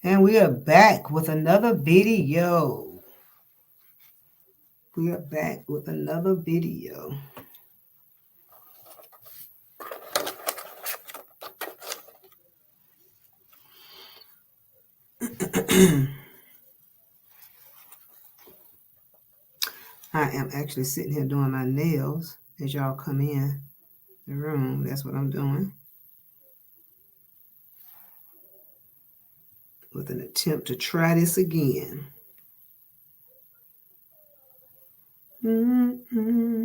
And we are back with another video. We are back with another video. I am actually sitting here doing my nails as y'all come in the room. That's what I'm doing. With an attempt to try this again. Mm-hmm.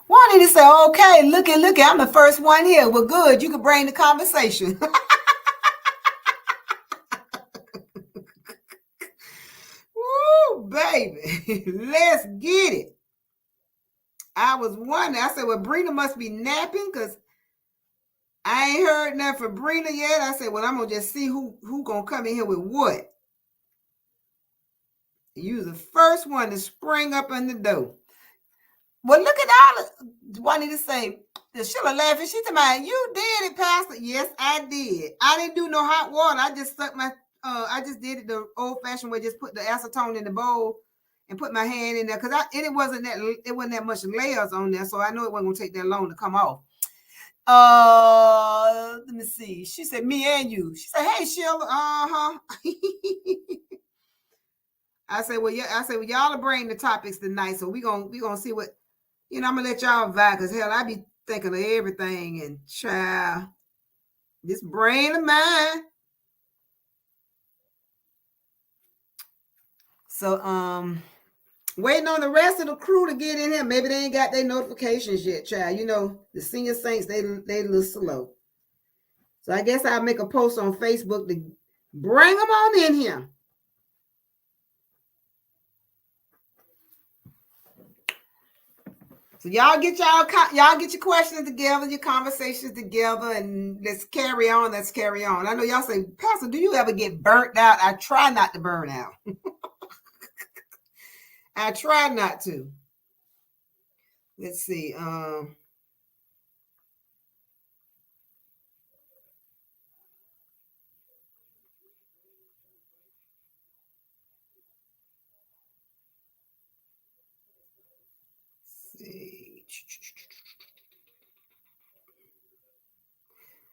Why did he say, okay, look at, I'm the first one here. Well, good, you can bring the conversation. Woo, baby, let's get it. I was wondering, I said, well, Brina must be napping because I ain't heard nothing from Brina yet. I said, well, I'm going to just see who going to come in here with what. You the first one to spring up in the door. Well, look at all the wanting to say, Sheila laughing. She told me, you did it, Pastor. Yes, I did. I didn't do no hot water. I just stuck my, I just did it the old-fashioned way, just put the acetone in the bowl and put my hand in there. Because it wasn't that much layers on there, so I know it wasn't going to take that long to come off. Let me see. She said, me and you. She said, hey, Sheila. Uh-huh. I said, well, yeah. I said, well, y'all are bringing the topics tonight, so we gonna see what, I'm gonna let y'all vibe, because hell, I be thinking of everything, and child, this brain of mine. So waiting on the rest of the crew to get in here. Maybe they ain't got their notifications yet, child. The senior saints, they a little slow. So I guess I'll make a post on Facebook to bring them on in here. So y'all get your questions together, your conversations together, and let's carry on. I know y'all say, Pastor, do you ever get burnt out? I try not to burn out. I try not to. Let's see.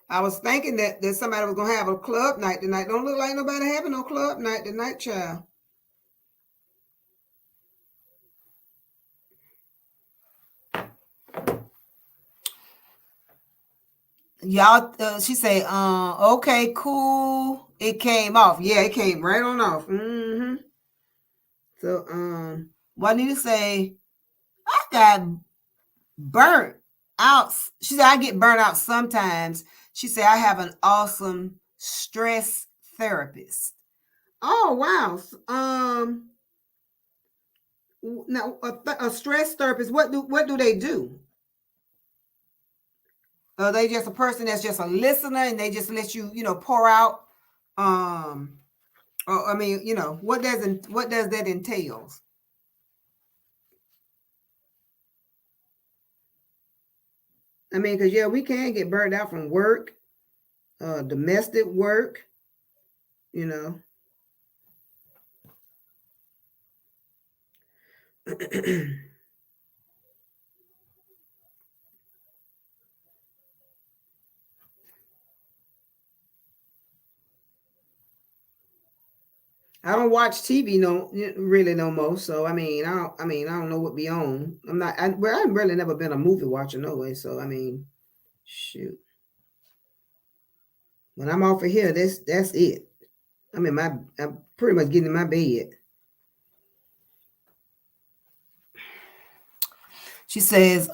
I was thinking that somebody was gonna have a club night tonight. Don't look like nobody having no club night tonight, child. Y'all, she say, okay, cool. It came off. Yeah, it came right on off. Mm-hmm. So, Juanita say, I got burnt out. She said, I get burnt out sometimes. She said, I have an awesome stress therapist. Oh, wow. Now a stress therapist, what do they do? Are they just a person that's just a listener and they just let you, pour out? Or, I mean, what does that entail? I mean, because we can get burned out from work, domestic work, I don't watch TV no more. So I don't know what be on. I've really never been a movie watcher no way. So I mean, shoot. When I'm off of here, that's it. I'm pretty much getting in my bed. She says,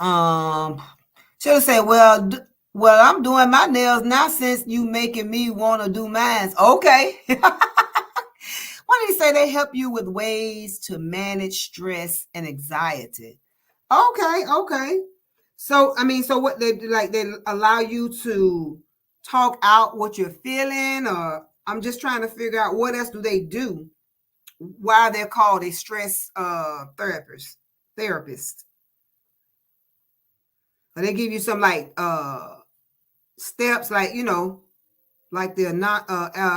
she'll say, well, I'm doing my nails now since you making me want to do mine. Okay. Why did he say they help you with ways to manage stress and anxiety? Okay. So, so what they allow you to talk out what you're feeling, or I'm just trying to figure out what else do they do why they're called a stress therapist. But they give you some like steps, like, you know, like they're not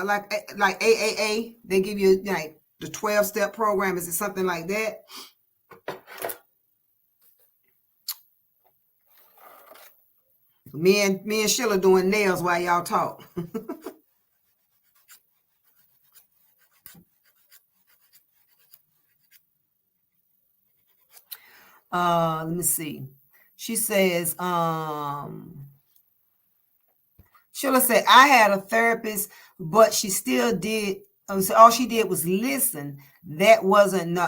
like AAA. They give you like the 12-step program. Is it something like that? Me and Sheila doing nails while y'all talk. Let me see. She says, Sheila said, I had a therapist, but she still did. So all she did was listen. That wasn't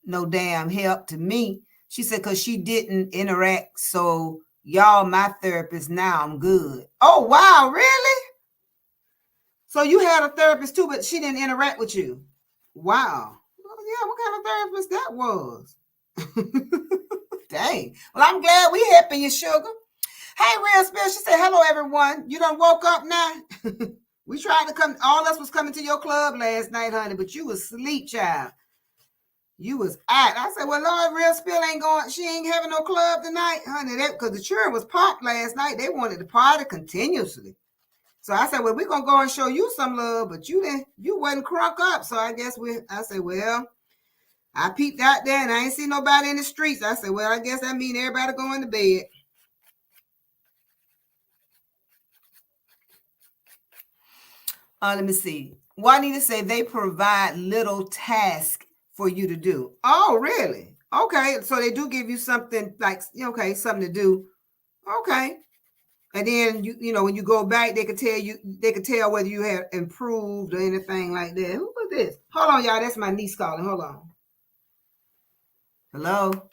no damn help to me. She said, because she didn't interact. So y'all, my therapist now, I'm good. Oh, wow, really? So you had a therapist too, but she didn't interact with you. Wow. Well, yeah, what kind of therapist that was? Dang. Well, I'm glad we helping you, sugar. Hey, Real Spill. She said, hello, everyone. You done woke up now? We tried to come. All us was coming to your club last night, honey, but you was asleep, child. You was out. I said, well, Lord, Real Spill ain't going. She ain't having no club tonight, honey. That because the children was popped last night. They wanted to party continuously. So I said, well, we're gonna go and show you some love, but you wasn't crunk up. So I guess I said, well, I peeped out there and I ain't see nobody in the streets. I said, well, I guess that means everybody going to bed. Let me see. Juanita said they provide little tasks for you to do. Oh, really? Okay. So they do give you something like, okay, something to do. Okay. And then you know, when you go back, they could tell whether you have improved or anything like that. Who was this? Hold on, y'all. That's my niece calling. Hold on. Hello.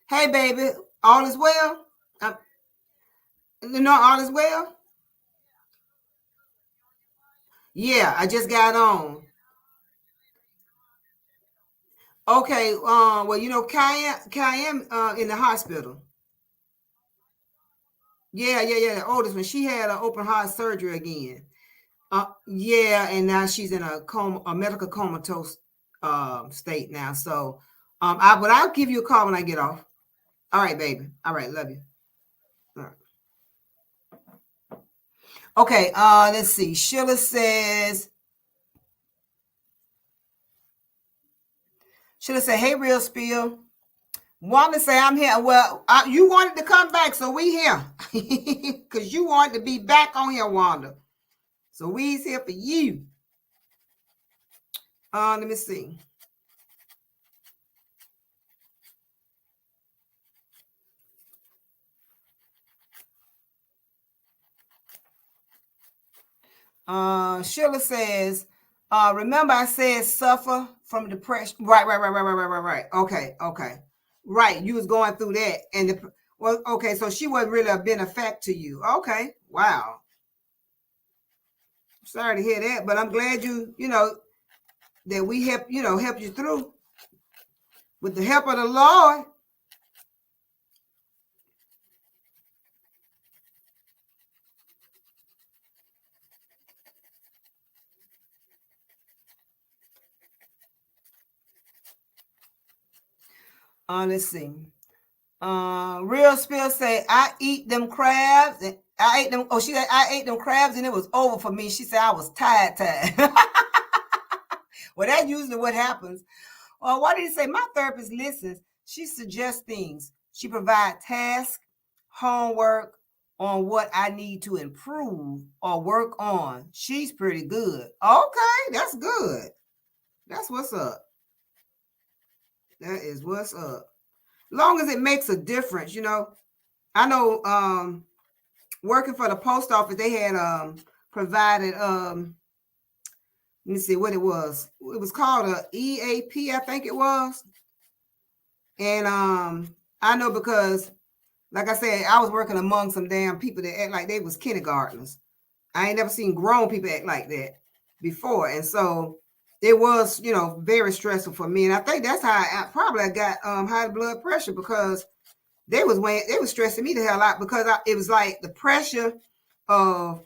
Hey, baby. All is well? No, all is well? Yeah, I just got on. Okay. Well, you know, Cayenne in the hospital. Yeah. The oldest one. She had an open heart surgery again. Yeah, and now she's in a medical comatose state now. So, I'll give you a call when I get off. All right, baby. All right, love you. All right. Okay. Let's see. Sheila says. Hey, Real Spill. Want to say I'm here. Well, you wanted to come back, so we here. Because you wanted to be back on here, Wanda. So we's here for you. Let me see. Sheila says, remember I said suffer from depression. Right. Okay. Right. You was going through that. And okay, so she wasn't really a benefactor to you. Okay. Wow. Sorry to hear that, but I'm glad you know, that we help you through with the help of the Lord. Let's see. Real Spill say, I eat them crabs. And I ate them. Oh, she said, I ate them crabs and it was over for me. She said, I was tired. Well, that's usually what happens. Why did he say my therapist listens? She suggests things. She provides tasks, homework on what I need to improve or work on. She's pretty good. Okay, that's good. That's what's up. That is what's up. Long as it makes a difference, you know. I know working for the post office, they had provided let me see what it was. It was called a EAP, I think it was. And I know because, like I said, I was working among some damn people that act like they was kindergartners. I ain't never seen grown people act like that before. And so it was, you know, very stressful for me. And I think that's how I got high blood pressure, because they was stressing me the hell out, because it was like the pressure of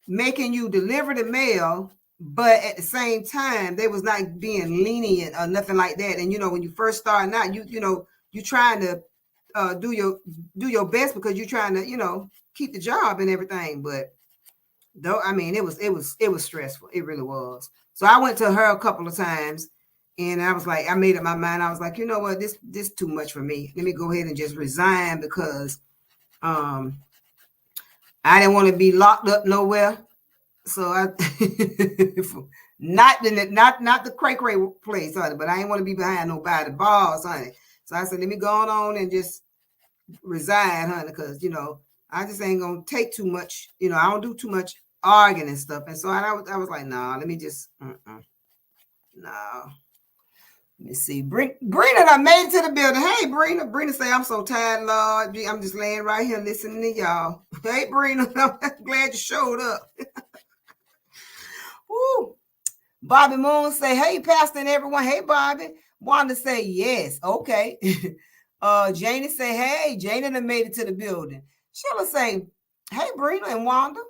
making you deliver the mail but at the same time, they was not being lenient or nothing like that. And when you first starting out, you trying to do your best because you're trying to keep the job and everything. But though, I mean, it was stressful. It really was. So I went to her a couple of times, and I was like, I made up my mind. I was like, you know what, this too much for me. Let me go ahead and just resign because I didn't want to be locked up nowhere. So I not the cray place, honey, but I ain't want to be behind nobody bars, honey. So I said, let me go on and just resign, honey, because I just ain't gonna take too much. I don't do too much arguing and stuff. And so I was like, nah, let me just no. Let me see. Brina done made it to the building. Hey, Brina. Brina say, I'm so tired, Lord. I'm just laying right here listening to y'all. Hey, Brina. I'm glad you showed up. Woo. Bobby Moon say, hey, Pastor and everyone. Hey, Bobby. Wanda say, yes. Okay. Janie say, hey. Janie done made it to the building. Sheila say, hey, Brina and Wanda.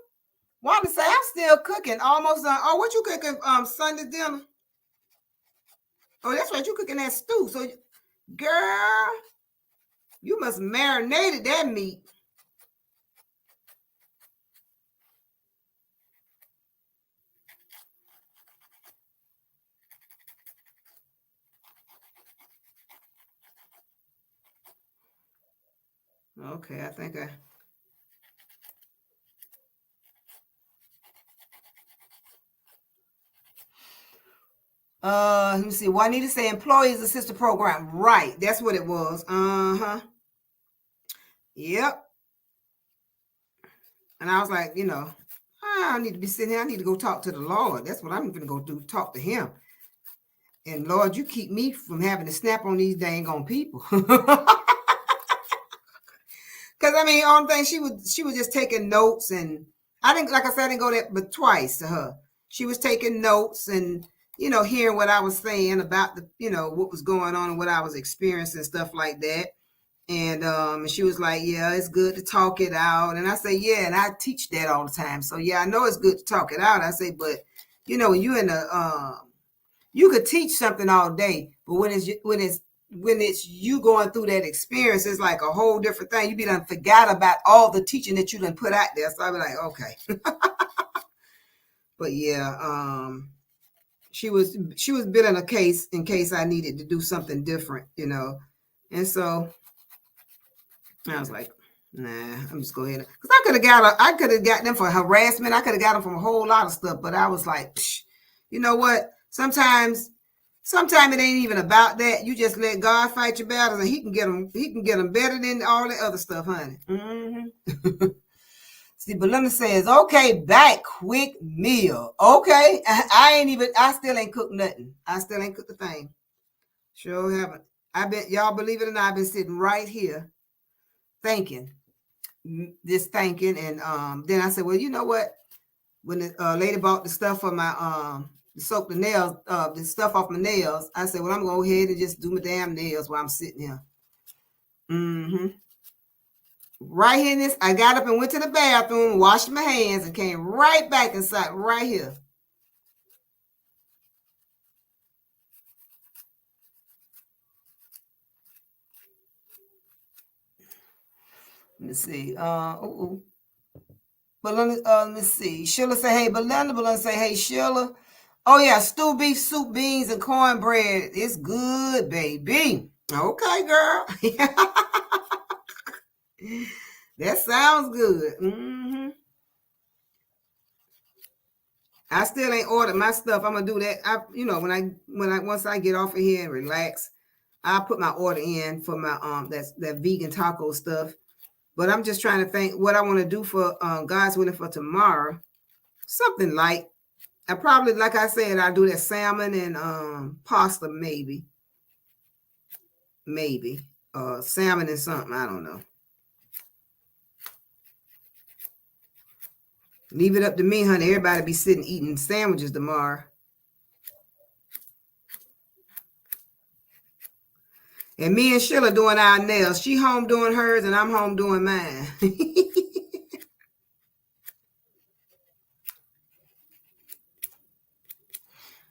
Wanda say, I'm still cooking. Almost done. Oh, what you cooking Sunday dinner? Oh, that's right. You cooking that stew. So, girl, you must marinated that meat. Okay, I think let me see. Juanita say employees assistance program. Right. That's what it was. Yep. And I was like, I need to be sitting here. I need to go talk to the Lord. That's what I'm going to go do. Talk to him. And Lord, you keep me from having to snap on these dang on people. Because I mean, only thing she was just taking notes, and I didn't, like I said, I didn't go there but twice to her. She was taking notes and hearing what I was saying about the what was going on and what I was experiencing, stuff like that. And she was like, yeah, it's good to talk it out. And I say, yeah, and I teach that all the time. So yeah, I know it's good to talk it out. I say, but when you in a you could teach something all day, but when it's you going through that experience, it's like a whole different thing. You be done forgot about all the teaching that you done put out there. So I be like, okay. But yeah, she was building a case in case I needed to do something different, And so I was like, nah, I'm just go ahead. Because I could have got them for harassment. I could have got them from a whole lot of stuff. But I was like, you know what? Sometimes it ain't even about that. You just let God fight your battles, and He can get them better than all the other stuff, honey. Mm-hmm. See, Belinda says, okay, back quick meal. Okay, I still ain't cooked nothing. I still ain't cooked a thing. Sure haven't. Y'all believe it or not, I've been sitting right here thinking, and then I said, well, you know what? When the lady bought the stuff for my soak the nails, the stuff off my nails, I said, well, I'm gonna go ahead and just do my damn nails while I'm sitting here. Mm-hmm. Right here in this, I got up and went to the bathroom, washed my hands, and came right back and sat right here. Let me see. But let me see. Sheila say, hey, Belinda say, hey, Sheila. Oh yeah, stew beef, soup, beans, and cornbread. It's good, baby. Okay, girl. That sounds good. Mm-hmm. I still ain't ordered my stuff. I'm gonna do that. Once I get off of here and relax, I'll put my order in for my that vegan taco stuff. But I'm just trying to think what I want to do for God's willing for tomorrow. Something light. I probably, like I said, I'll do that salmon and pasta, maybe. Salmon and something. I don't know. Leave it up to me, honey. Everybody be sitting eating sandwiches tomorrow. And me and Sheila doing our nails. She home doing hers, and I'm home doing mine.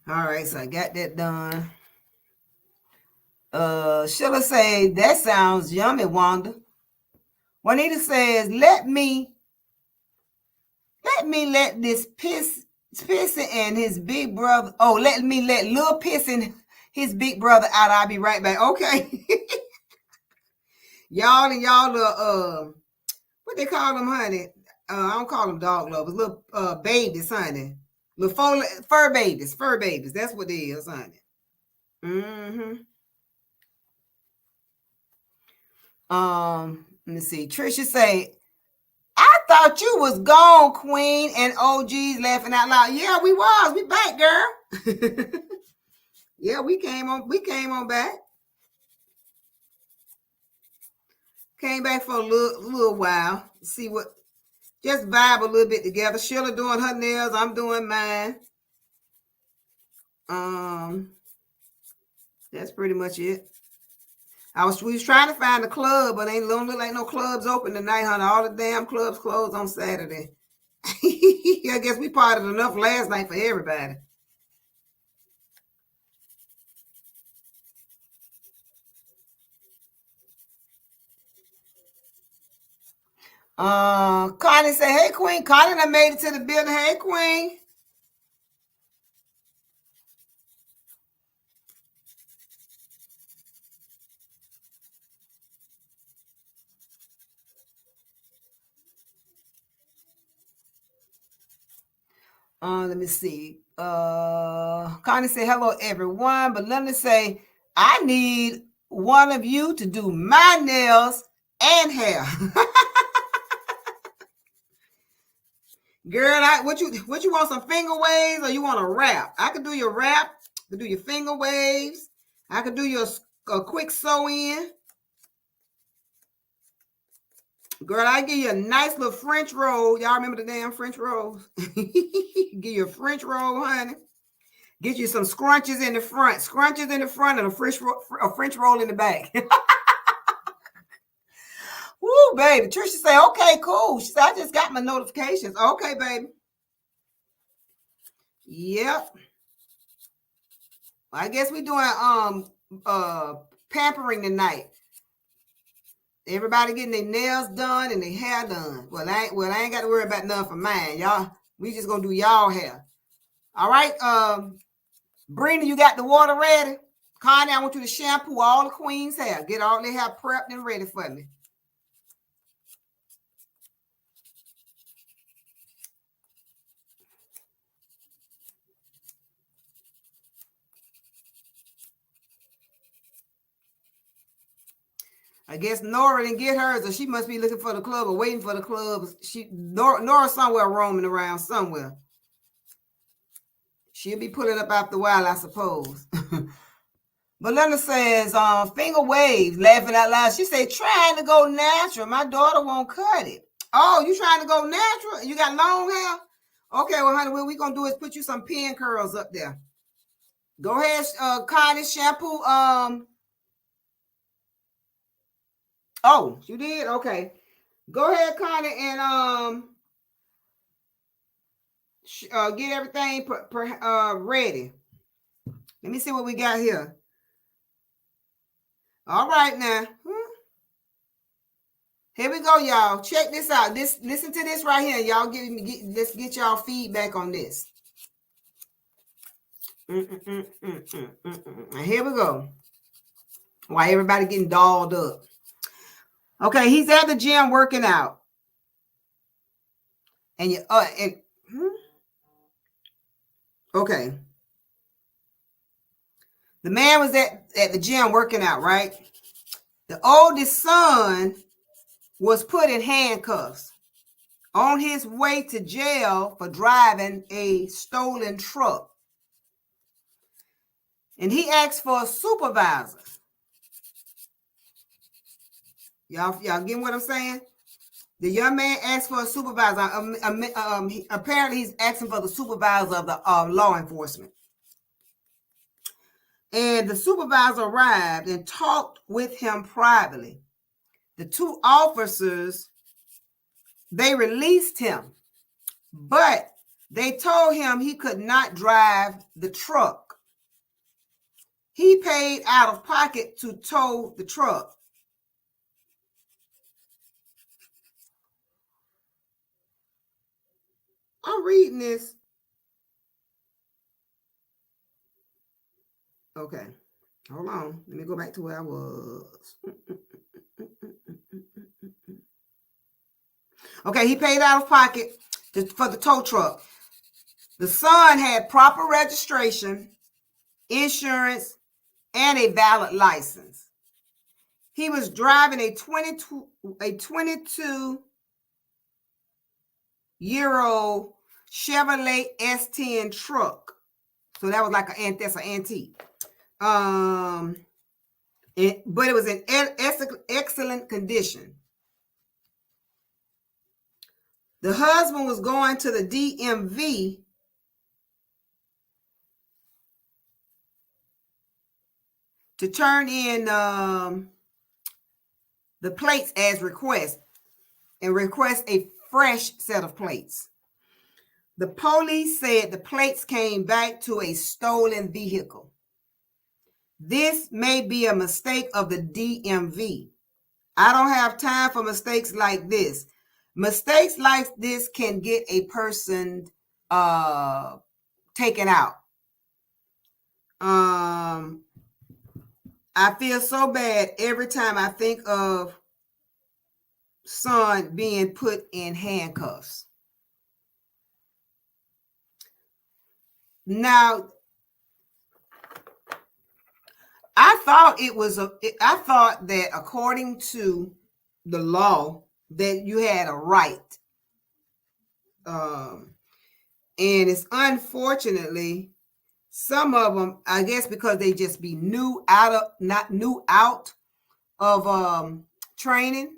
All right, so I got that done. Sheila say, that sounds yummy, Wanda. Juanita says, let this Pissy and his big brother. Oh, let Lil Pissy and his big brother out. I'll be right back. Okay. y'all what they call them, honey? I don't call them dog lovers. Little babies, honey. Little fur babies. That's what they is, honey. Let me see. Trisha say, I thought you was gone, Queen, and OG's laughing out loud. Yeah, we was. We back, girl. Yeah, we came on back. Came back for a little while. See what, just vibe a little bit together. Sheila doing her nails. I'm doing mine. That's pretty much it. We was trying to find a club, but ain't don't look like no clubs open tonight, honey. All the damn clubs closed on Saturday. I guess we partied enough last night for everybody. Connie said, hey, Queen. Connie, I made it to the building. Hey, Queen. Let me see. Connie said, hello, everyone. But let me say, I need one of you to do my nails and hair. Girl, what you want, some finger waves, or you want a wrap? I could do your wrap. I could do your finger waves. I could do your a quick sew in. Girl, I give you a nice little French roll. Y'all remember the damn French rolls? Give you a French roll, honey. Get you some scrunches in the front. Scrunches in the front and a French roll in the back. Woo, baby. Trisha said, okay, cool. She said, I just got my notifications. Okay, baby. Yep. I guess we're doing pampering tonight. Everybody getting their nails done and their hair done. Well, I ain't got to worry about nothing for mine. Y'all, we just gonna do y'all hair. All right. Brenda, you got the water ready? Connie, I want you to shampoo all the queen's hair. Get all their hair prepped and ready for me. I guess Nora didn't get hers, or she must be looking for the club or waiting for the club. Nora somewhere roaming around somewhere. She'll be pulling up after a while, I suppose. Belinda says, finger waves, laughing out loud. She said, trying to go natural. My daughter won't cut it. Oh, you trying to go natural? You got long hair? Okay, well, honey, what we're going to do is put you some pin curls up there. Go ahead, Connie, shampoo. Oh, you did? Okay. Go ahead, Connie, and get everything ready. Let me see what we got here. All right, now. Here we go, y'all. Check this out. Listen to this right here. Y'all let's get y'all feedback on this. And here we go. Why everybody getting dolled up. Okay, he's at the gym working out. And you okay. The man was at the gym working out, right? The oldest son was put in handcuffs on his way to jail for driving a stolen truck. And he asked for a supervisor. Y'all getting what I'm saying? The young man asked for a supervisor. Apparently, he's asking for the supervisor of the law enforcement. And the supervisor arrived and talked with him privately. The two officers, they released him, but They told him he could not drive the truck. He paid out of pocket to tow the truck. I'm reading this. Okay, hold on. Let me go back to where I was. Okay, he paid out of pocket for the tow truck. The son had proper registration, insurance, and a valid license. He was driving a 22-year-old Chevrolet S10 truck. So that was like that's an antique. But it was in excellent condition. The husband was going to the DMV to turn in the plates as request and request a fresh set of plates. The police said the plates came back to a stolen vehicle. This may be a mistake of the DMV. I don't have time for mistakes like this. Mistakes like this can get a person taken out. I feel so bad every time I think of son being put in handcuffs. Now, I thought that according to the law that you had a right. And it's unfortunately some of them, I guess, because they just be not new out of training,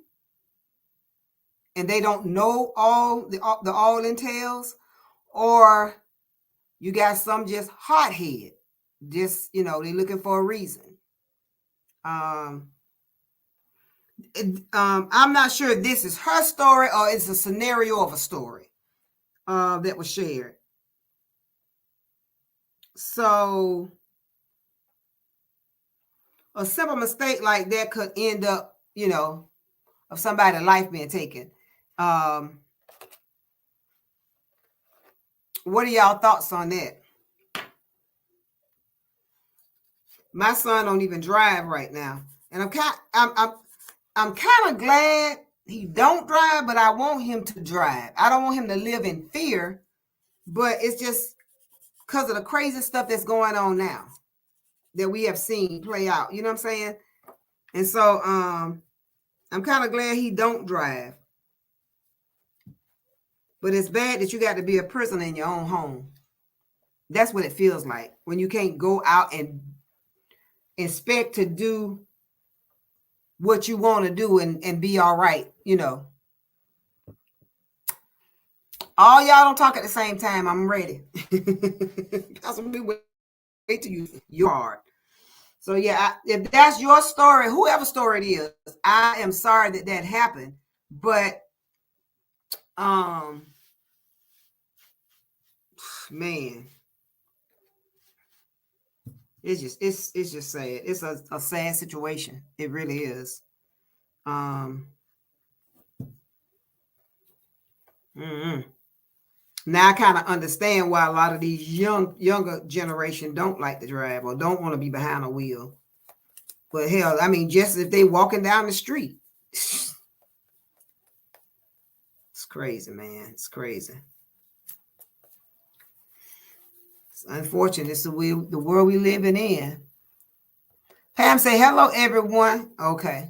and they don't know all the all entails, or you got some just hothead, just they looking for a reason. I'm not sure if this is her story or it's a scenario of a story that was shared. So a simple mistake like that could end up, of somebody's life being taken. What are y'all thoughts on that? My son don't even drive right now, and I'm kind of glad he don't drive, but I want him to drive. I don't want him to live in fear, but it's just because of the crazy stuff that's going on now that we have seen play out. You know what I'm saying? And so I'm kind of glad he don't drive. But it's bad that you got to be a prisoner in your own home. That's what it feels like when you can't go out and expect to do what you want to do and be all right, All y'all don't talk at the same time. I'm ready. Wait till you're hard. So yeah, if that's your story, whoever story it is, I am sorry that happened. But man, it's just sad. It's a sad situation. It really is. Now I kind of understand why a lot of these younger generation don't like to drive or don't want to be behind a wheel. But hell, I mean, just if they walking down the street, it's crazy, man. It's crazy. It's unfortunate. It's the world we living in. Pam say hello, everyone. Okay.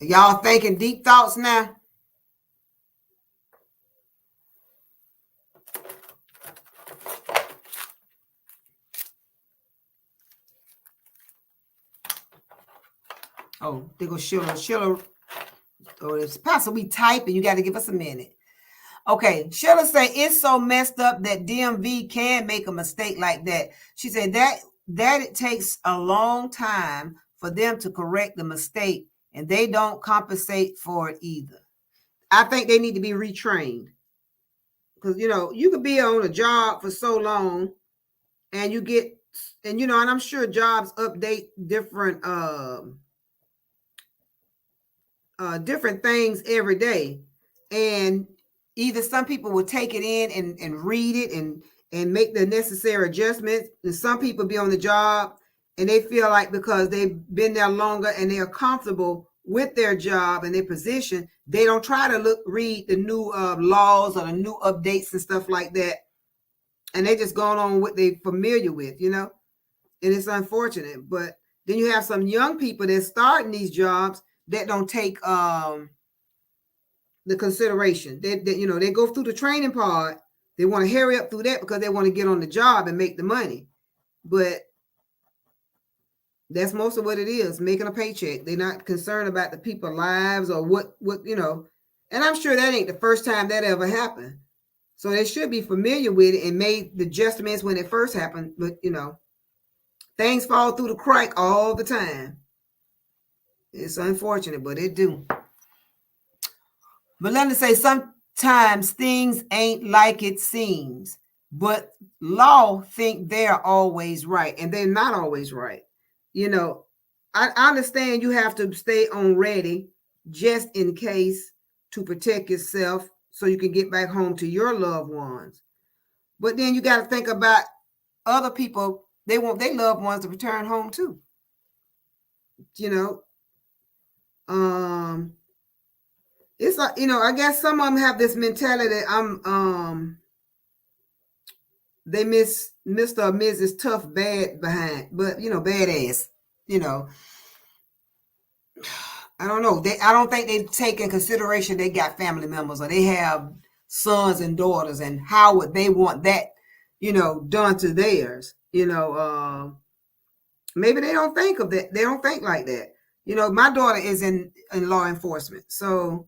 Y'all thinking deep thoughts now? Oh, there goes Sheila. Oh, it's Pastor, we typing. You got to give us a minute. Okay, Sheila say it's so messed up that DMV can make a mistake like that. She said that it takes a long time for them to correct the mistake and they don't compensate for it either. I think they need to be retrained, because you could be on a job for so long, and you get, and and I'm sure jobs update different things every day, and either some people will take it in and read it and make the necessary adjustments, and some people be on the job and they feel like because they've been there longer and they're comfortable with their job and their position, they don't try to read the new laws or the new updates and stuff like that, and they just going on what they're familiar with, and it's unfortunate. But then you have some young people that start in these jobs that don't take the consideration. They go through the training part. They want to hurry up through that because they want to get on the job and make the money. But that's most of what it is, making a paycheck. They're not concerned about the people's lives or what. And I'm sure that ain't the first time that ever happened. So they should be familiar with it and made the adjustments when it first happened. But things fall through the crack all the time. It's unfortunate, but it do. But let me say, sometimes things ain't like it seems, but law think they're always right, and they're not always right. I understand you have to stay on ready just in case to protect yourself so you can get back home to your loved ones. But then you got to think about other people. They want their loved ones to return home too. It's like, I guess some of them have this mentality that they miss Mr. or Mrs. Tough bad behind, but badass. I don't know. I don't think they take in consideration they got family members or they have sons and daughters, and how would they want that, done to theirs. Maybe they don't think of that. They don't think like that. My daughter is in law enforcement, so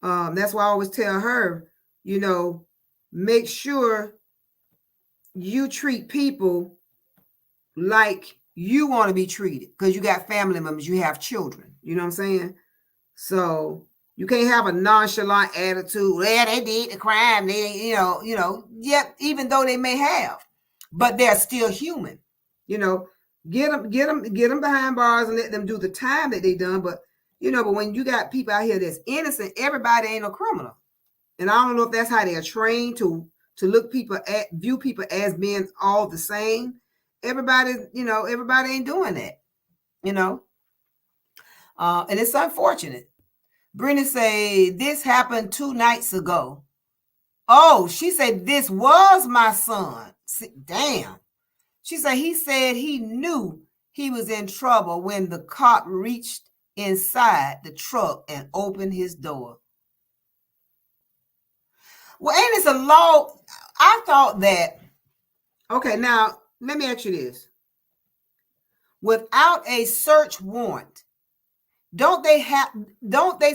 that's why I always tell her, make sure you treat people like you want to be treated, because you got family members, you have children. You know what I'm saying? So you can't have a nonchalant attitude. Yeah, they did the crime. They, yep, even though they may have, but they're still human. Get them behind bars and let them do the time that they done. But but when you got people out here that's innocent, everybody ain't a criminal. And I don't know if that's how they are trained to view people as being all the same. Everybody ain't doing that. And it's unfortunate. Brittany say this happened 2 nights ago. Oh, she said this was my son. Damn. She said he knew he was in trouble when the cop reached inside the truck and opened his door. Well, ain't this a law? I thought that. Okay, now let me ask you this. Without a search warrant, don't they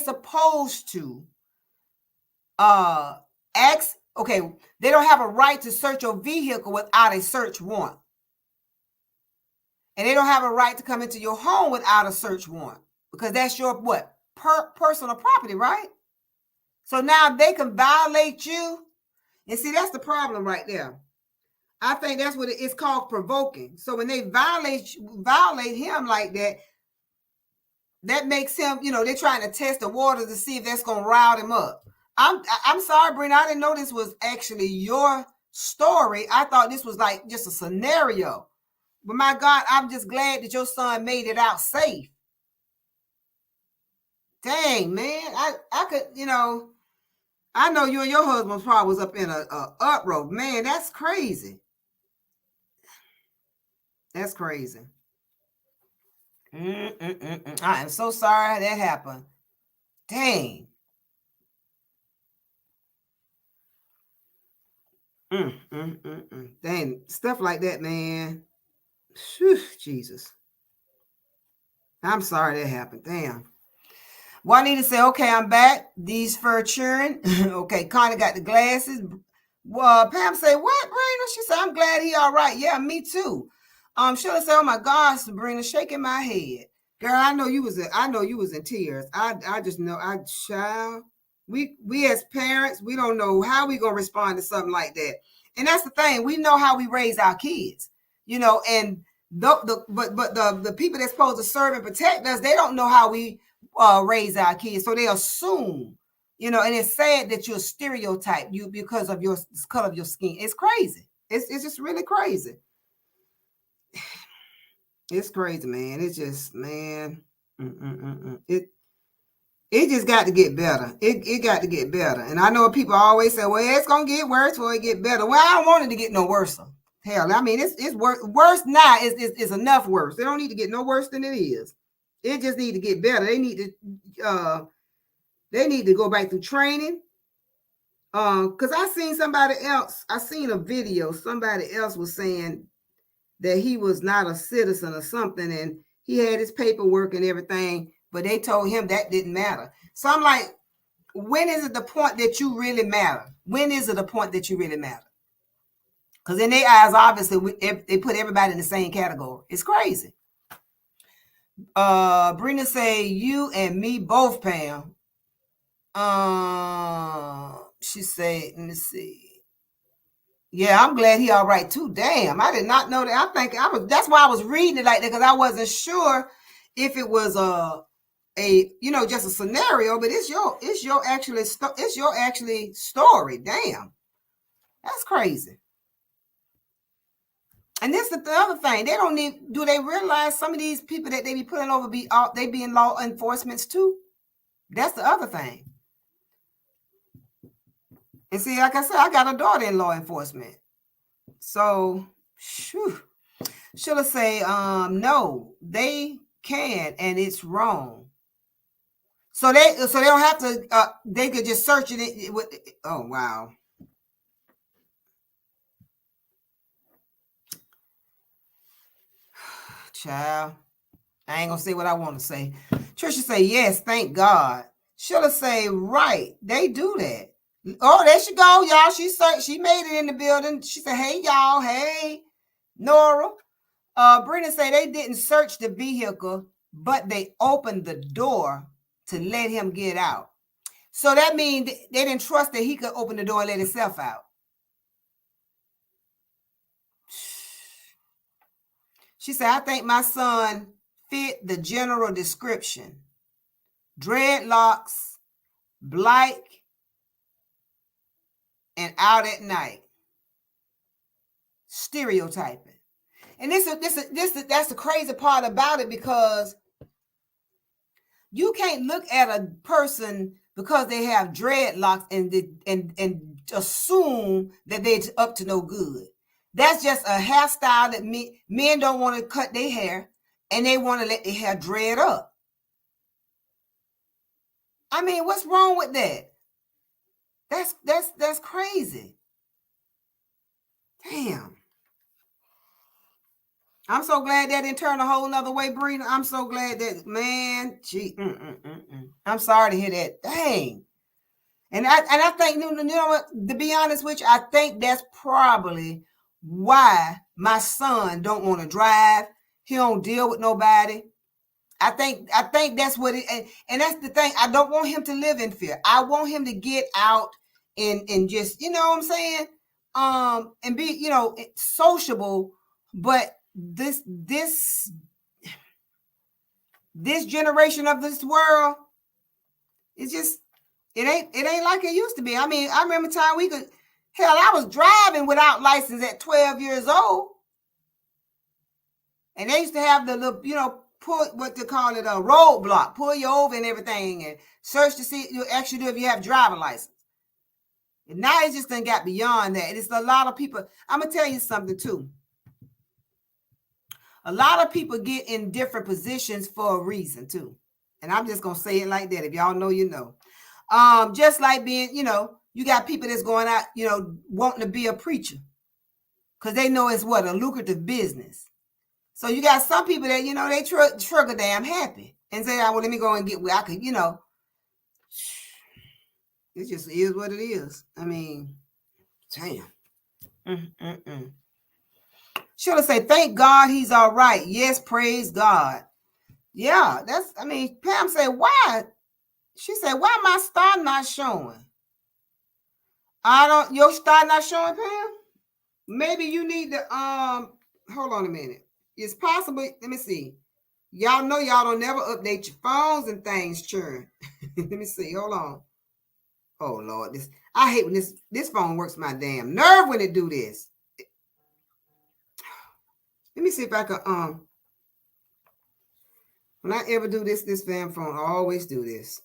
supposed to ask? Okay, they don't have a right to search your vehicle without a search warrant. And they don't have a right to come into your home without a search warrant, because that's your personal property, right? So now they can violate you. And see, that's the problem right there. I think that's what it's called, provoking. So when they violate him like that, that makes him, they're trying to test the water to see if that's going to rile him up. I'm sorry, Brent, I didn't know this was actually your story. I thought this was like just a scenario. But my God, I'm just glad that your son made it out safe. Dang, man. I could, I know you and your husband probably was up in a uproar. Man, that's crazy. That's crazy. I am so sorry that happened. Dang. Dang, stuff like that, man. Whew, Jesus. I'm sorry that happened. Damn. Juanita said, okay, I'm back. These fur children. Okay, Connie got the glasses. Pam said, what, Sabrina? She said, I'm glad he all right. Yeah, me too. Sheila said, oh my God, Sabrina, shaking my head. Girl, I know you was in tears. I just know child. We as parents, we don't know how we gonna respond to something like that. And that's the thing. We know how we raise our kids, and the people that's supposed to serve and protect us, they don't know how we raise our kids. So they assume, and it's sad that you're stereotype you because of your color of your skin. It's crazy. It's just really crazy. It's crazy, man. It's just, man. It just got to get better. It got to get better. And I know people always say, well, it's gonna get worse before it get better. Well, I don't want it to get no worse. Hell, I mean, it's worse now. It's enough worse. They don't need to get no worse than it is. It just need to get better. They need to go back through training. Because I seen a video. Somebody else was saying that he was not a citizen or something, and he had his paperwork and everything, but they told him that didn't matter. So I'm like, when is it the point that you really matter? When is it the point that you really matter? Because in their eyes, obviously, they put everybody in the same category. It's crazy. Brenda say, you and me both, Pam. She said, let me see. Yeah, I'm glad he all right too. Damn, I did not know that. That's why I was reading it like that, because I wasn't sure if it was just a scenario, but it's your actually story. Damn, that's crazy. And this is the other thing. Do they realize some of these people that they be putting over they be in law enforcements too? That's the other thing. And see, like I said, I got a daughter in law enforcement. So, should I say, no, they can, and it's wrong. So they don't have to. They could just search it with. Oh wow. Child, I ain't gonna say what I want to say. Trisha say yes, thank God. Sheila say right, they do that. Oh, there she go, y'all. She made it in the building. She said, hey, y'all. Hey, Nora. Brenda say they didn't search the vehicle, but they opened the door to let him get out. So that means they didn't trust that he could open the door and let himself out. She said, I think my son fit the general description. Dreadlocks, black, and out at night. Stereotyping. And that's the crazy part about it, because you can't look at a person because they have dreadlocks and assume that they're up to no good. That's just a hairstyle that men don't want to cut their hair, and they want to let their hair dread up. I mean, what's wrong with that? That's crazy. Damn. I'm so glad that didn't turn a whole nother way, Brina. I'm so glad that, man, gee, I'm sorry to hear that. Dang. And I think, you know what, to be honest with you, I think that's probably why my son don't want to drive. He don't deal with nobody. I think that's what it, and that's the thing. I don't want him to live in fear. I want him to get out and just, you know what I'm saying? And be, sociable. But this generation of this world, it's just, it ain't like it used to be. I mean, I remember time I was driving without license at 12 years old. And they used to have the little, put what they call it, a roadblock, pull you over and everything, and search to see actually do if you have driver license. And now it just done got beyond that. It's a lot of people. I'm gonna tell you something too. A lot of people get in different positions for a reason too. And I'm just gonna say it like that. If y'all know, you know. Just like being, you got people that's going out, wanting to be a preacher because they know it's a lucrative business. So you got some people that, they trigger damn happy and say, well, let me go and get where I could, it just is what it is. I mean, damn. She'll say, thank God he's all right. Yes, praise God. Yeah, that's, I mean, Pam said, why? She said, why my star not showing? Your star not showing, Pam? Maybe you need to, hold on a minute. It's possible, let me see. Y'all know y'all don't never update your phones and things, churn. Let me see, hold on. Oh, Lord, I hate when this phone works my damn nerve when it do this. Let me see if I can, when I ever do this damn phone, I always do this.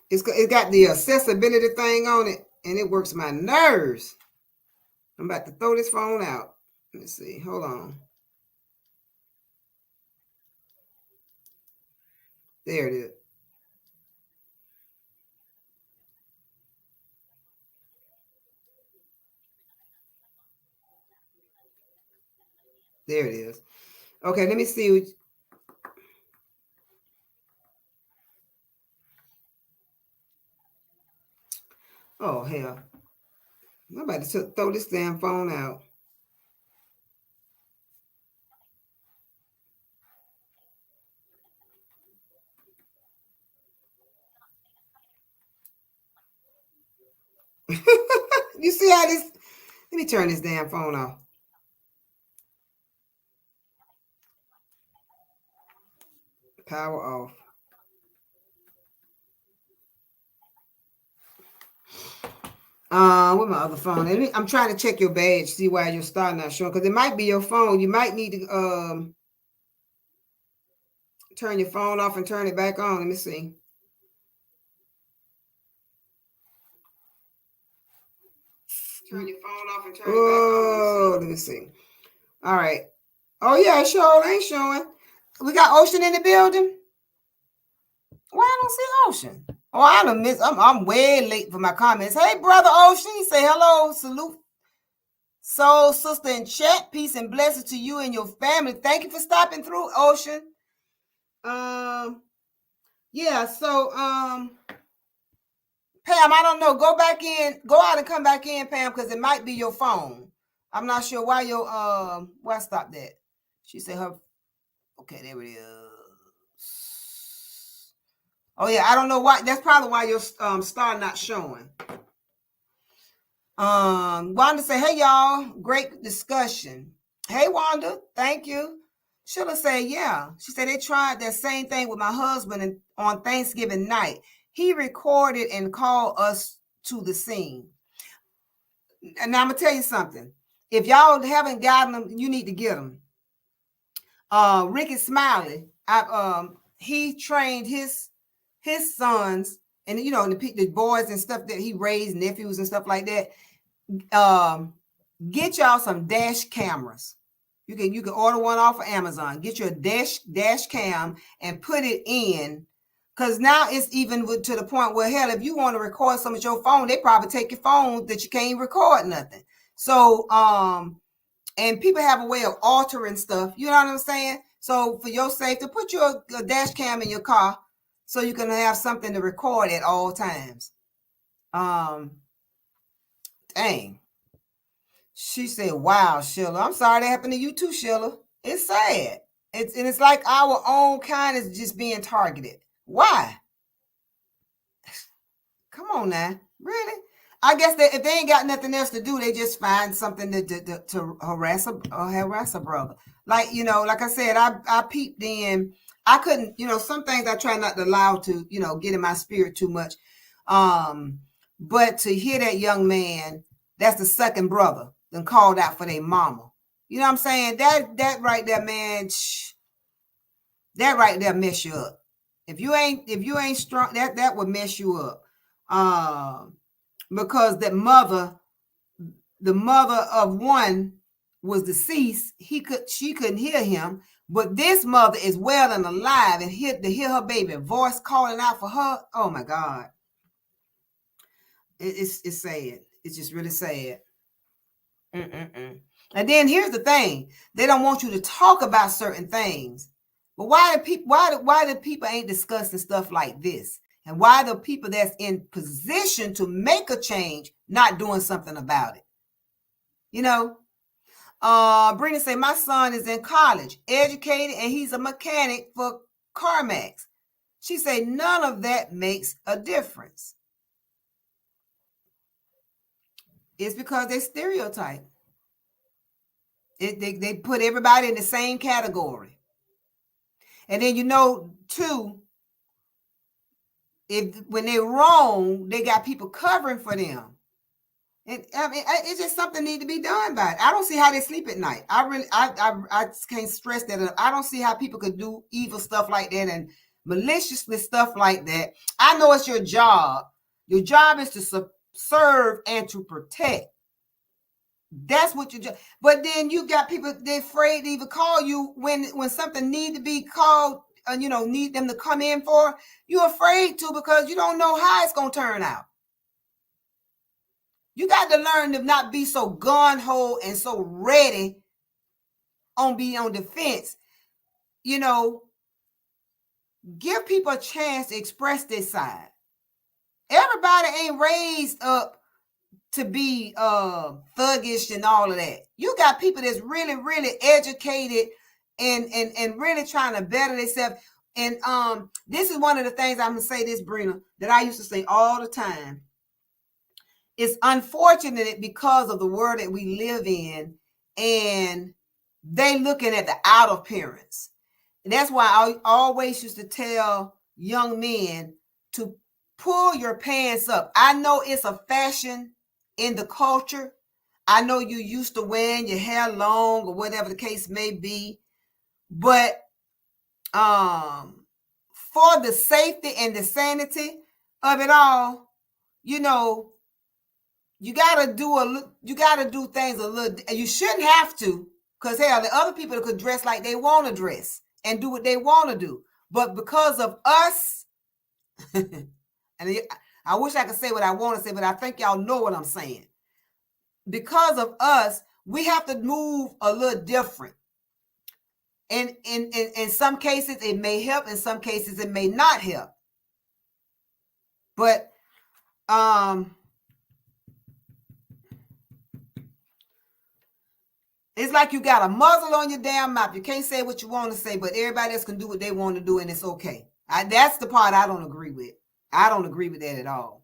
It got the accessibility thing on it, and it works my nerves. I'm about to throw this phone out. Let me see. Hold on. There it is. There it is. Okay, let me see. Oh, hell. I'm about to throw this damn phone out. You see how this? Let me turn this damn phone off. Power off. With my other phone. I'm trying to check your badge, see why your star not showing, because it might be your phone. You might need to turn your phone off and turn it back on. Let me see. Turn your phone off and turn it back on. Let me see. All right. Oh yeah, it sure ain't showing. We got Ocean in the building. Why I don't see Ocean? Oh, I don't miss. I'm way late for my comments. Hey, brother Ocean, you say hello, salute, soul sister in chat. Peace and blessings to you and your family. Thank you for stopping through, Ocean. Yeah. So, Pam, I don't know. Go back in. Go out and come back in, Pam, because it might be your phone. I'm not sure why your why I stopped that. She said her. Okay, there it is. Oh yeah, I don't know why. That's probably why your star not showing. Wanda said, "Hey y'all, great discussion." Hey Wanda, thank you. Sheila said, "Yeah." She said they tried that same thing with my husband on Thanksgiving night. He recorded and called us to the scene. And now I'm gonna tell you something. If y'all haven't gotten them, you need to get them. Ricky Smiley, he trained his sons, and you know, the boys and stuff that he raised, nephews and stuff like that. Get y'all some dash cameras. You can order one off of Amazon. Get your dash cam and put it in, because now it's even to the point where, hell, if you want to record some of your phone, they probably take your phone that you can't record nothing. So and people have a way of altering stuff. You know what I'm saying? So for your safety, put your dash cam in your car so you can have something to record at all times. Dang. She said, "Wow, Sheila, I'm sorry that happened to you too, Sheila. It's sad. It's like our own kind is just being targeted. Why? Come on now, really? I guess that if they ain't got nothing else to do, they just find something to harass a brother. Like, you know, like I said, I peeped in. I couldn't, you know, some things I try not to allow to, you know, get in my spirit too much. But to hear that young man, that's the second brother, then called out for their mama. You know what I'm saying? That right there, man, that right there mess you up. If you ain't strong, that would mess you up. Because the mother of one was deceased. She couldn't hear him, but this mother is well and alive, and to hear her baby voice calling out for her. Oh my God. It's sad. It's just really sad. And then here's the thing: they don't want you to talk about certain things. But why the people ain't discussing stuff like this? And why the people that's in position to make a change not doing something about it? You know, Brenda say, my son is in college, educated, and he's a mechanic for CarMax. She said, none of that makes a difference. It's because they stereotype. They put everybody in the same category. And then, too, when they're wrong, they got people covering for them. And I mean, it's just something need to be done by it. I don't see how they sleep at night. I can't stress that. I don't see how people could do evil stuff like that and maliciously stuff like that. I know it's your job. Your job is to serve and to protect. That's what your job. But then you got people, they're afraid to even call you when something need to be called, need them to come in for. You're afraid to because you don't know how it's going to turn out. You got to learn to not be so gun-ho and so ready on being on defense. Give people a chance to express their side. Everybody ain't raised up to be thuggish and all of that. You got people that's really, really educated and really trying to better themselves. And this is one of the things I'm gonna say this, Brina, that I used to say all the time. It's unfortunate because of the world that we live in, and they looking at the outer appearance. And that's why I always used to tell young men to pull your pants up. I know it's a fashion in the culture. I know you used to wearing your hair long or whatever the case may be, but for the safety and the sanity of it all, you gotta do things a little. You shouldn't have to, because hell, the other people could dress like they want to dress and do what they want to do. But because of us, and I wish I could say what I want to say, but I think y'all know what I'm saying. Because of us, we have to move a little different. And in some cases, it may help. In some cases, it may not help. But it's like you got a muzzle on your damn mouth. You can't say what you want to say, but everybody else can do what they want to do, and it's okay. That's the part I don't agree with. I don't agree with that at all.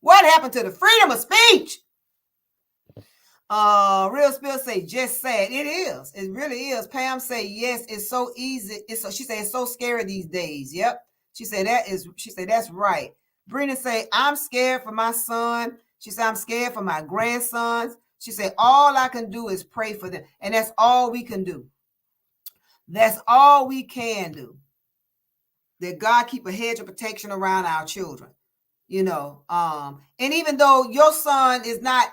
What happened to the freedom of speech? Real Spill say, just sad. It is. It really is. Pam say, yes, it's so easy. She said it's so scary these days. Yep. She said that's right. Brenda say, I'm scared for my son. She said, I'm scared for my grandsons. She said, all I can do is pray for them. And that's all we can do. That's all we can do. That God keep a hedge of protection around our children. And even though your son is not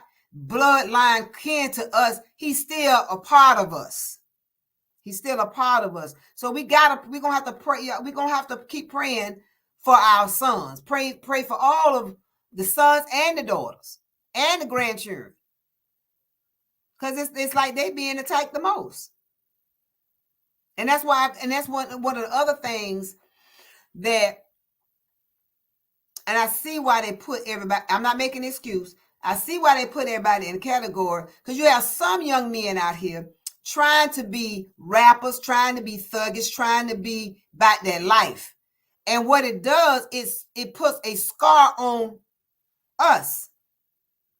bloodline kin to us, he's still a part of us. He's still a part of us. So we're gonna have to pray. We're gonna have to keep praying for our sons. Pray for all of the sons and the daughters and the grandchildren, because it's like they being attacked the most. And that's why. And that's one of the other things that. And I see why they put everybody. I'm not making an excuse. I see why they put everybody in a category, because you have some young men out here trying to be rappers, trying to be thuggish, trying to be about their life. And what it does is it puts a scar on us.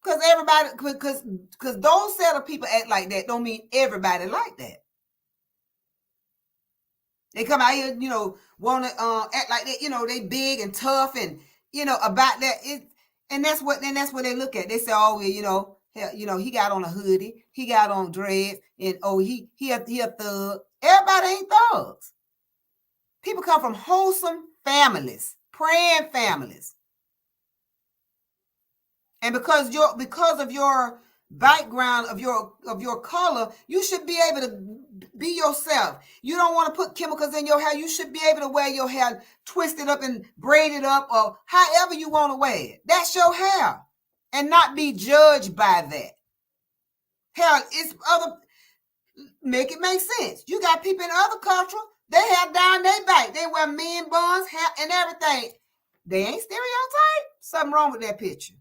Because everybody, because those set of people act like that don't mean everybody like that. They come out here, want to act like that, they big and tough and, about that. And that's what they look at. They say, oh, he got on a hoodie, he got on dreads, and he a thug. Everybody ain't thugs. People come from wholesome families, praying families. And because of your background, of your color, you should be able to be yourself. You don't want to put chemicals in your hair. You should be able to wear your hair twisted up and braided up, or however you want to wear it. That's your hair, and not be judged by that. Hell, it's other. Make it make sense. You got people in other culture, they have down their back. They wear men buns, hair, and everything. They ain't stereotyped. Something wrong with that picture.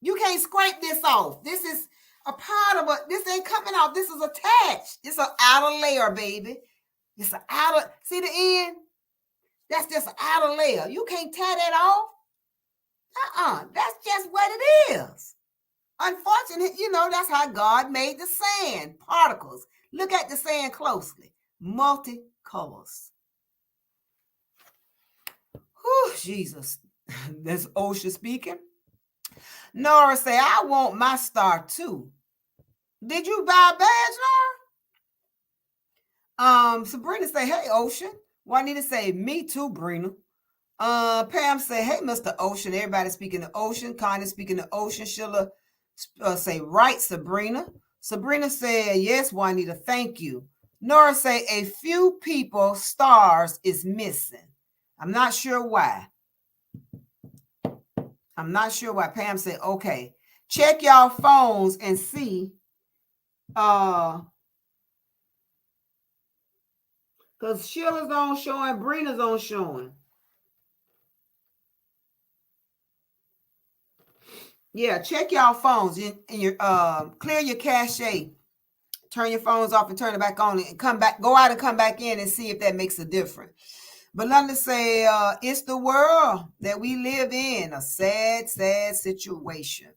You can't scrape this off. This is a part of it. This ain't coming off. This is attached. It's an outer layer, baby. It's an outer. See the end? That's just an outer layer. You can't tear that off. That's just what it is. Unfortunately, that's how God made the sand particles. Look at the sand closely. Multicolors. Whew, Jesus. That's OSHA speaking. Nora say, I want my star too. Did you buy a badge, Nora? Sabrina say, hey, Ocean. Juanita say, me too, Brina. Pam say, hey, Mr. Ocean. Everybody speaking to Ocean. Connie speaking to Ocean. Sheila say, right, Sabrina. Sabrina said, yes, Juanita, thank you. Nora say, a few people stars is missing. I'm not sure why. I'm not sure why. Pam said, okay. Check y'all phones and see. Because Sheila's on showing, Brina's on showing. Yeah, check y'all phones and your clear your cache. Turn your phones off and turn it back on and come back. Go out and come back in and see if that makes a difference. But London say, it's the world that we live in, a sad, sad situation.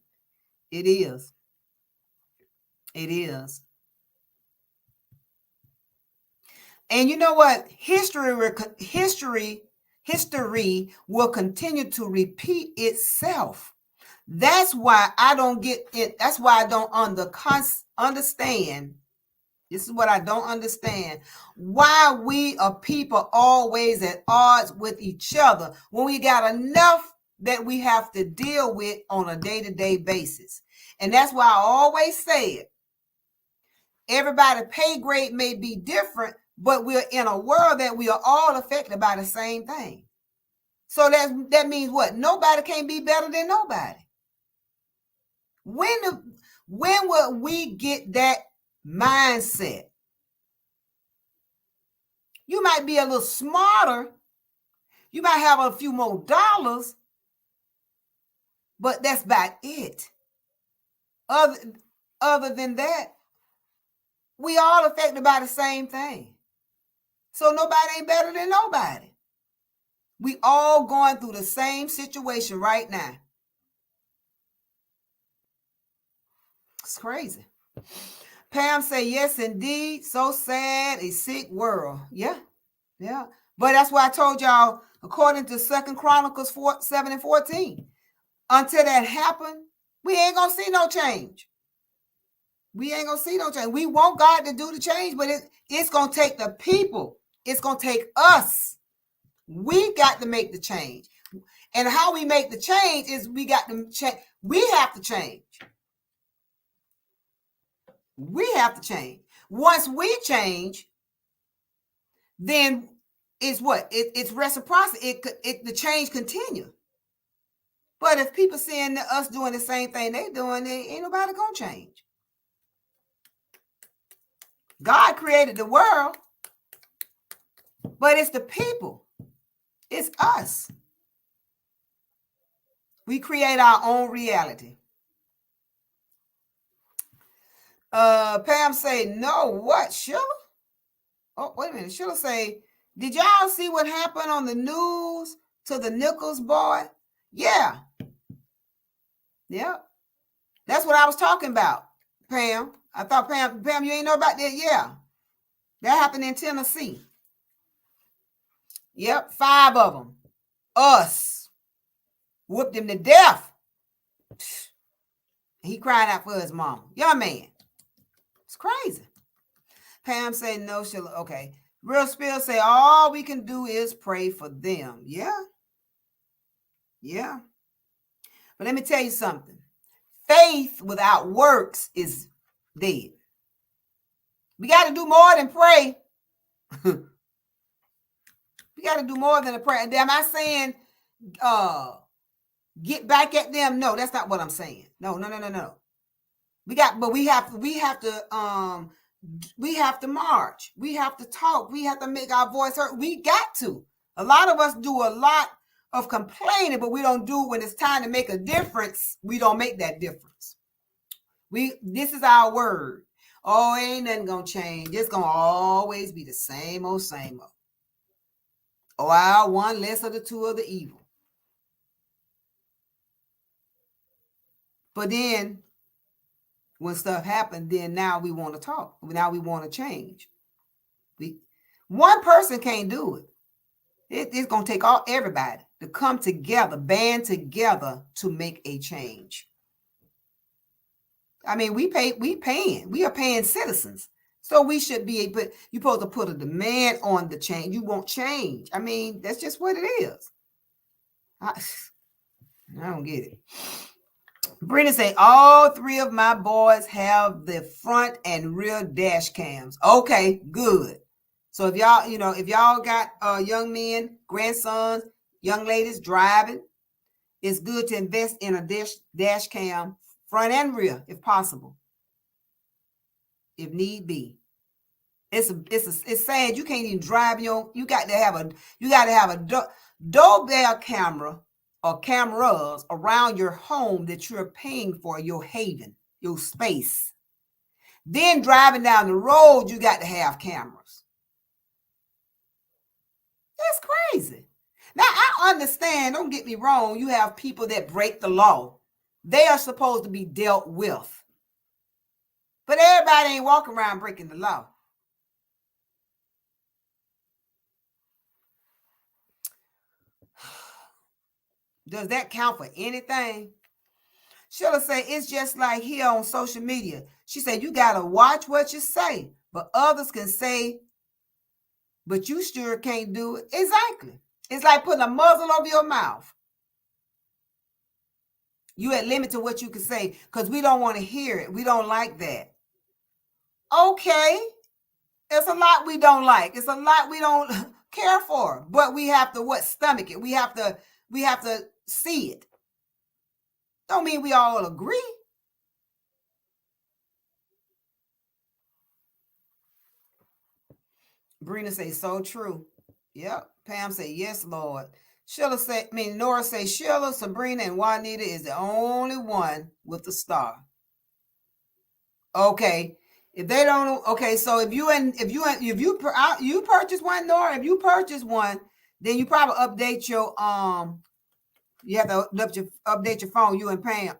It is. It is. And you know what? History will continue to repeat itself. That's why I don't get it. That's why I don't understand. This is what I don't understand. Why we are people always at odds with each other when we got enough that we have to deal with on a day-to-day basis. And that's why I always say it. Everybody's pay grade may be different, but we're in a world that we are all affected by the same thing. So that means what? Nobody can be better than nobody. When will we get that mindset? You might be a little smarter. You might have a few more dollars, but that's about it. Other than that, we all affected by the same thing. So nobody ain't better than nobody. We all going through the same situation right now. It's crazy. Pam say, yes, indeed. So sad, a sick world. Yeah. But that's why I told y'all, according to 2 Chronicles 7:14, until that happened, we ain't going to see no change. We ain't going to see no change. We want God to do the change, but it's going to take the people. It's going to take us. We got to make the change. And how we make the change is we got to change. We have to change. We have to change. Once we change, then it's what? It's reciprocity. The change continue. But if people seeing us doing the same thing they doing, ain't nobody gonna change. God created the world, but it's the people. It's us. We create our own reality. Pam say, no, what, Sheila? Oh, wait a minute. Sheila say, did y'all see what happened on the news to the Nichols boy? Yeah. Yep. That's what I was talking about, Pam. I thought, Pam, you ain't know about that? Yeah. That happened in Tennessee. Yep, 5 of them. Us. Whooped him to death. He cried out for his mama. Young man. It's crazy. Pam say, no, Sheila. Okay. Real Spill say, all we can do is pray for them. Yeah. But let me tell you something. Faith without works is dead. We got to do more than pray. We got to do more than a prayer. Am I saying get back at them? No, that's not what I'm saying. No. We have to march. We have to talk. We have to make our voice heard. We got to. A lot of us do a lot of complaining, but we don't do it when it's time to make a difference. We don't make that difference. This is our word. Oh, ain't nothing gonna change. It's gonna always be the same old, same old. Oh, I one less of the two of the evil. But then when stuff happened, then now we want to talk. Now we want to change. One person can't do it. It's gonna take everybody to come together, band together to make a change. I mean, we are paying citizens. So we should be able, you're supposed to put a demand on the change. You won't change. I mean, that's just what it is. I don't get it. Brenda say, all three of my boys have the front and rear dash cams. Okay, good. So if y'all got young men, grandsons, young ladies driving, it's good to invest in a dash cam, front and rear, if possible, if need be. It's sad you can't even drive you got to have a doorbell camera or cameras around your home that you're paying for, your haven, your space. Then driving down the road, you got to have cameras. That's crazy. Now, I understand, don't get me wrong, you have people that break the law. They are supposed to be dealt with. But everybody ain't walking around breaking the law. Does that count for anything? She'll say it's just like here on social media. She said, you got to watch what you say, but others can say, but you sure can't do it. Exactly. It's like putting a muzzle over your mouth. You at limit to what you can say because we don't want to hear it. We don't like that. Okay. It's a lot we don't like. It's a lot we don't care for, but we have to stomach it. We have to see it. Don't mean we all agree. Brina say, so true. Yep. Pam say, yes, Lord. Nora say, Sheila, Sabrina, and Juanita is the only one with the star. Okay. If they don't, okay. So if you purchase one, Nora, if you purchase one, then you probably update your you have to update your phone. You and Pam.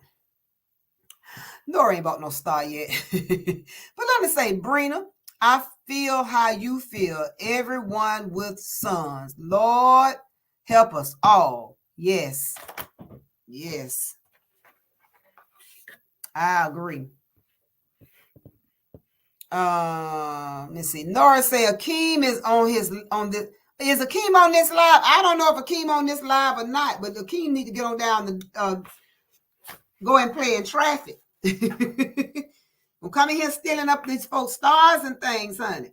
Nora ain't bought no star yet. But let me say, Brina, I feel how you feel. Everyone with sons. Lord, help us all. Yes. Yes. I agree. Let's see. Nora say Akeem is is Akeem on this live? I don't know if Akeem on this live or not, but Akeem need to get on down the go and play in traffic. We're coming here stealing up these folks' stars and things, honey.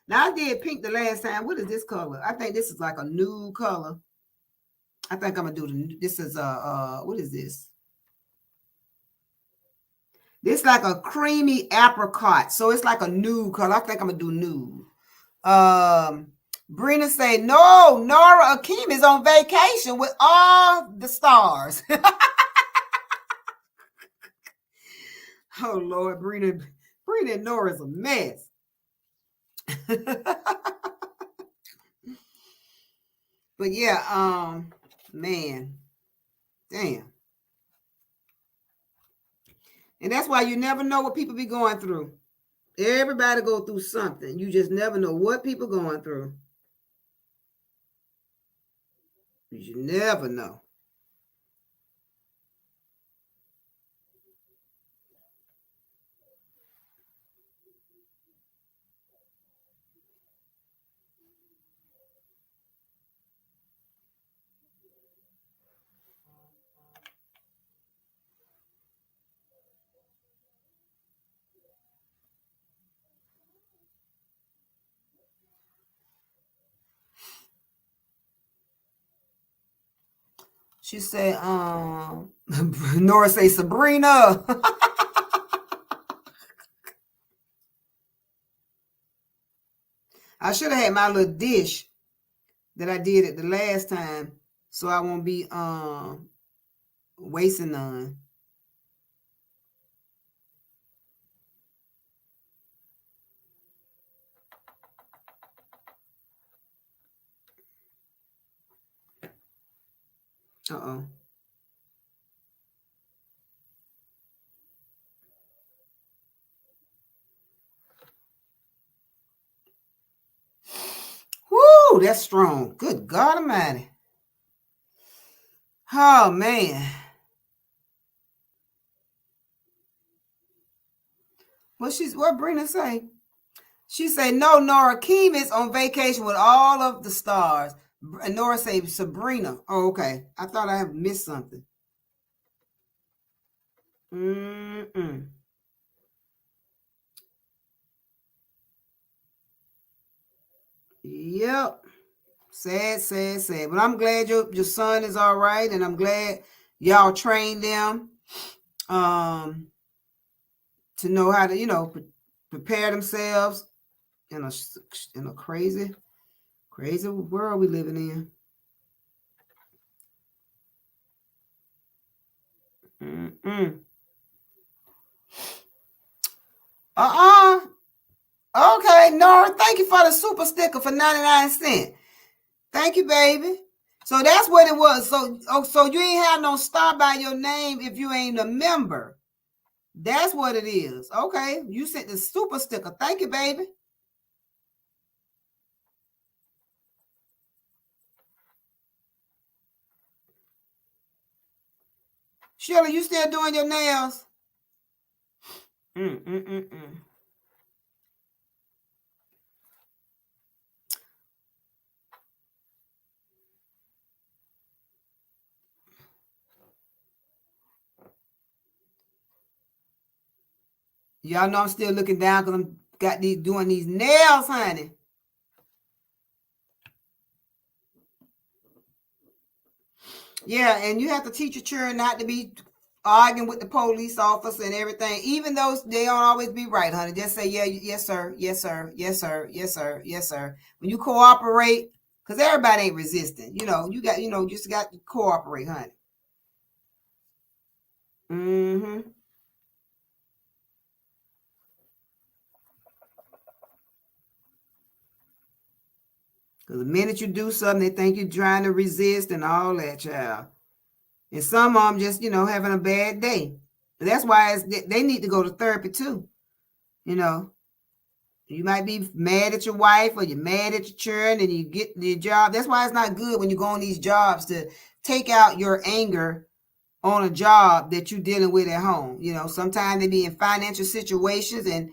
Now I did pink the last time. What is this color? I think this is like a nude color. I think I'm gonna do this is what is this? This is like a creamy apricot. So it's like a nude color. I think I'm gonna do nude. Brina say, no, Nora Akeem is on vacation with all the stars. Oh Lord, Brina and Nora's a mess. But yeah, man, damn. And that's why you never know what people be going through. Everybody go through something. You just never know what people going through. You never know. She said, Nora say, Sabrina. I should have had my little dish that I did it the last time, so I won't be wasting none. Uh-oh. Whoo, that's strong. Good God Almighty. Oh, man. What Brina say? She say, no, Nora Keem is on vacation with all of the stars. And Nora say, Sabrina. Oh, okay. I thought I had missed something. Mm-mm. Yep. Sad, sad, sad. But I'm glad your son is all right, and I'm glad y'all trained them to know how to, prepare themselves in a crazy, crazy world we living in. Mm-mm. Uh-uh. Okay, Nora, thank you for the super sticker for 99 cents. Thank you, baby. So that's what it was. So you ain't have no star by your name if you ain't a member. That's what it is. Okay, you sent the super sticker. Thank you, baby. Shirley, you still doing your nails? Mm. Y'all know I'm still looking down because I'm got these doing these nails, honey. Yeah, and you have to teach your children not to be arguing with the police officer and everything, even though they don't always be right, honey. Just say, yeah, yes, sir, yes, sir, yes, sir, yes, sir, yes, sir. When you cooperate, because everybody ain't resistant. Just got to cooperate, honey. Mm-hmm. Because the minute you do something, they think you're trying to resist and all that, child. And some of them just, having a bad day. That's why they need to go to therapy too. You know, you might be mad at your wife or you're mad at your children and you get the job. That's why it's not good when you go on these jobs to take out your anger on a job that you're dealing with at home. Sometimes they be in financial situations and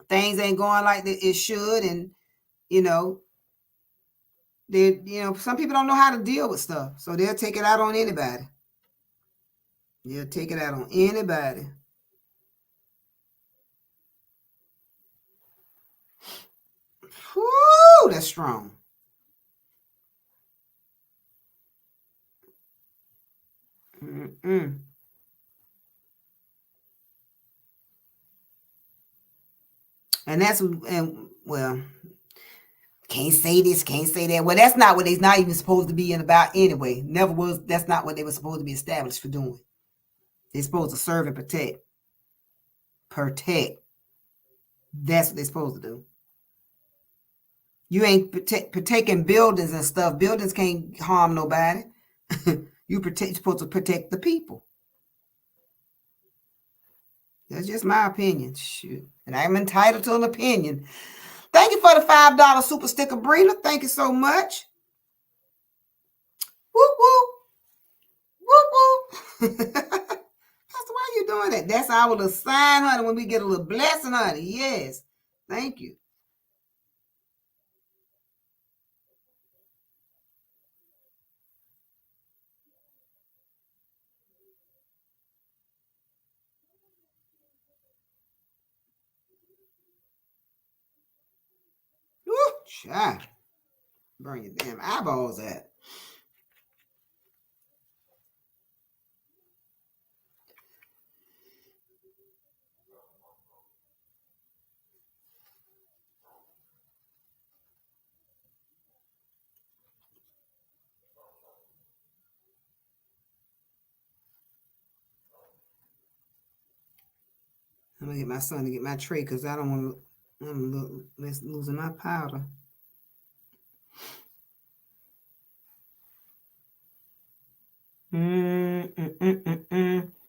things ain't going like it should. And, you know, some people don't know how to deal with stuff. So they'll take it out on anybody. They'll take it out on anybody. Whoo, that's strong. Mm-mm. Well, can't say this, can't say that. Well, that's not what they're not even supposed to be in about anyway. Never was. That's not what they were supposed to be established for doing. They're supposed to serve and protect. Protect. That's what they're supposed to do. You ain't protecting buildings and stuff. Buildings can't harm nobody. You're supposed to protect the people. That's just my opinion. Shoot. And I'm entitled to an opinion. Thank you for the $5 super sticker, Brina. Thank you so much. Whoop, whoop. Whoop, whoop. Pastor, why are you doing that? That's our little sign, honey, when we get a little blessing, honey. Yes. Thank you. Woo, child. Burn your damn eyeballs out. I'm going to get my son to get my tray because I don't want to, I'm losing my powder.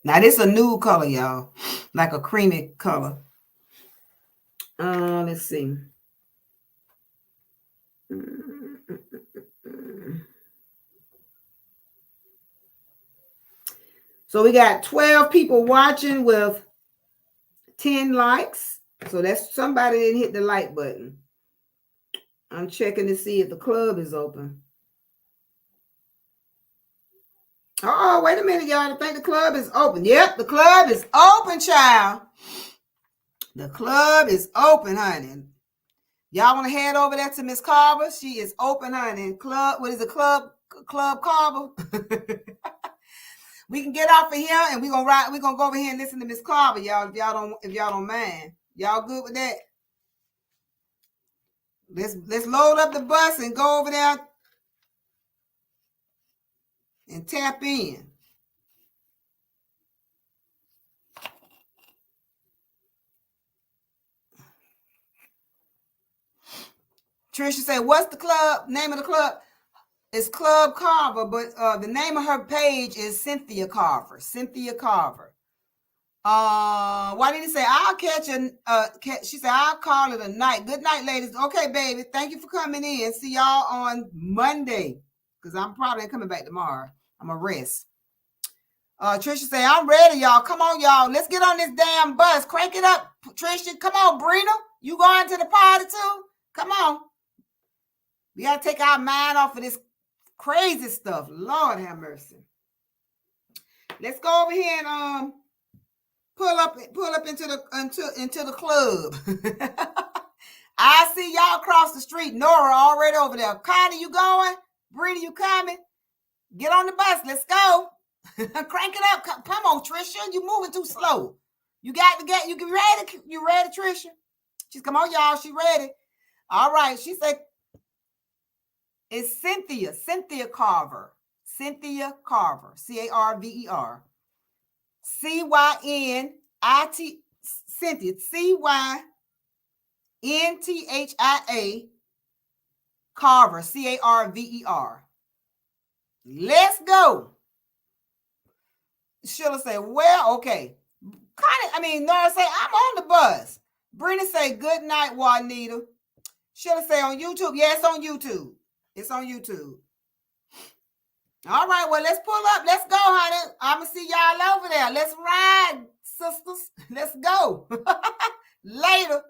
Now this a nude color, y'all, like a creamy color. Let's see. So we got 12 people watching with 10 likes. So that's somebody didn't hit the like button. I'm checking to see if the club is open. Oh, wait a minute, y'all. I think the club is open. Yep, the club is open, child. The club is open, honey. Y'all want to head over there to Miss Carver? She is open, honey. Club, what is it? Club Carver. We can get off of here and we're gonna go over here and listen to Miss Carver, y'all. If y'all don't mind. Y'all good with that? Let's load up the bus and go over there and tap in. Trisha said, what's the club? Name of the club? It's Club Carver, but the name of her page is Cynthia Carver. Cynthia Carver. Why did he say I'll catch she said I'll call it a night. Good night, ladies. Okay, baby. Thank you for coming in. See y'all on Monday. Because I'm probably coming back tomorrow. I'm gonna rest. Trisha say, I'm ready, y'all. Come on, y'all. Let's get on this damn bus. Crank it up, Trisha. Come on, Brina. You going to the party too? Come on. We gotta take our mind off of this crazy stuff. Lord have mercy. Let's go over here and pull up into the club. I see y'all across the street. Nora already over there. Connie, you going? Brina, you coming? Get on the bus. Let's go. Crank it up. Come on, Trisha. You moving too slow. You ready? You ready, Trisha? She's come on, y'all. She ready. All right. She said it's Cynthia Carver. Cynthia Carver. Carver. CYNIT Cynthia. CYNTHIA Carver. CARVER. Let's go. Sheila say, well, okay. Nora say, I'm on the bus. Brenda say, good night, Juanita. Sheila say, on YouTube. Yeah, it's on YouTube. It's on YouTube. All right, well, let's pull up. Let's go, honey. I'm going to see y'all over there. Let's ride, sisters. Let's go. Later.